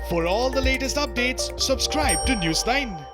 For all the latest updates, subscribe to News9.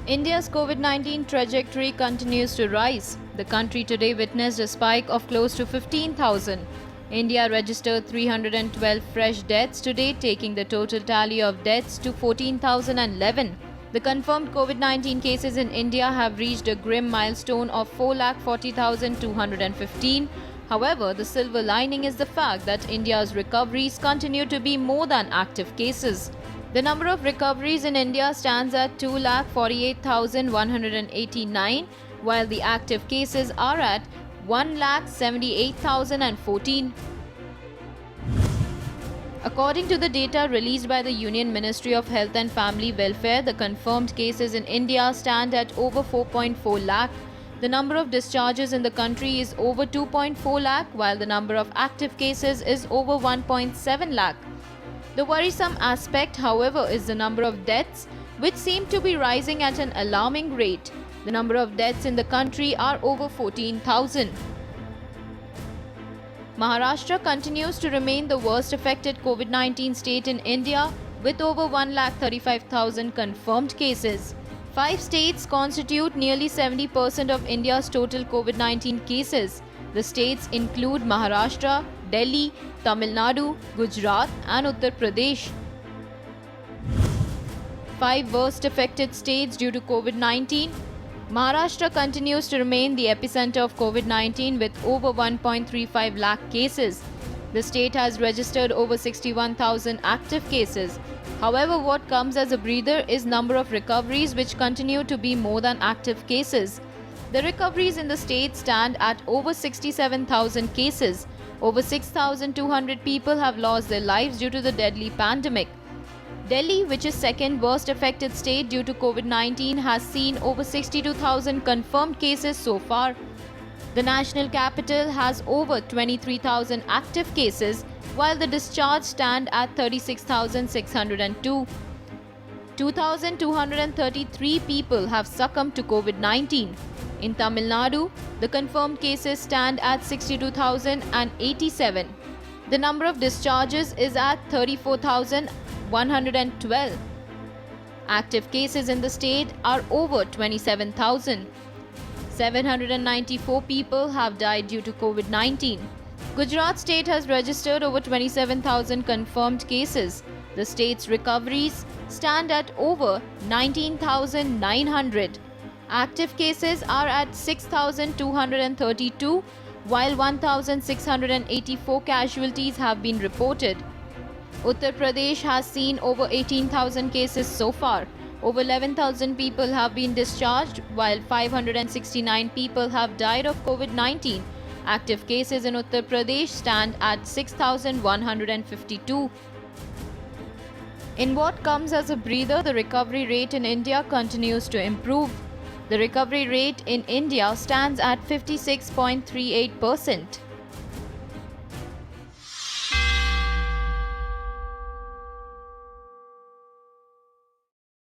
India's COVID-19 trajectory continues to rise. The country today witnessed a spike of close to 15,000. India registered 312 fresh deaths today, taking the total tally of deaths to 14,011. The confirmed COVID-19 cases in India have reached a grim milestone of 4,40,215. However, the silver lining is the fact that India's recoveries continue to be more than active cases. The number of recoveries in India stands at 2,48,189, while the active cases are at 1,78,014. According to the data released by the Union Ministry of Health and Family Welfare, the confirmed cases in India stand at over 4.4 lakh. The number of discharges in the country is over 2.4 lakh, while the number of active cases is over 1.7 lakh. The worrisome aspect, however, is the number of deaths, which seem to be rising at an alarming rate. The number of deaths in the country are over 14,000. Maharashtra continues to remain the worst affected COVID-19 state in India, with over 1,35,000 confirmed cases. 5 states constitute nearly 70% of India's total COVID-19 cases. The states include Maharashtra, Delhi, Tamil Nadu, Gujarat and Uttar Pradesh. 5 worst affected states due to COVID-19. Maharashtra continues to remain the epicenter of COVID-19 with over 1.35 lakh cases. The state has registered over 61,000 active cases. However, what comes as a breather is number of recoveries, which continue to be more than active cases. The recoveries in the state stand at over 67,000 cases. Over 6,200 people have lost their lives due to the deadly pandemic. Delhi, which is second worst affected state due to COVID-19, has seen over 62,000 confirmed cases so far. The national capital has over 23,000 active cases, while the discharge stand at 36,602. 2,233 people have succumbed to COVID-19. In Tamil Nadu, the confirmed cases stand at 62,087. The number of discharges is at 34,112. Active cases in the state are over 27,000. 794 people have died due to COVID-19. Gujarat state has registered over 27,000 confirmed cases. The state's recoveries stand at over 19,900. Active cases are at 6,232, while 1,684 casualties have been reported. Uttar Pradesh has seen over 18,000 cases so far. Over 11,000 people have been discharged, while 569 people have died of COVID-19. Active cases in Uttar Pradesh stand at 6,152. In what comes as a breather, the recovery rate in India continues to improve. The recovery rate in India stands at 56.38%.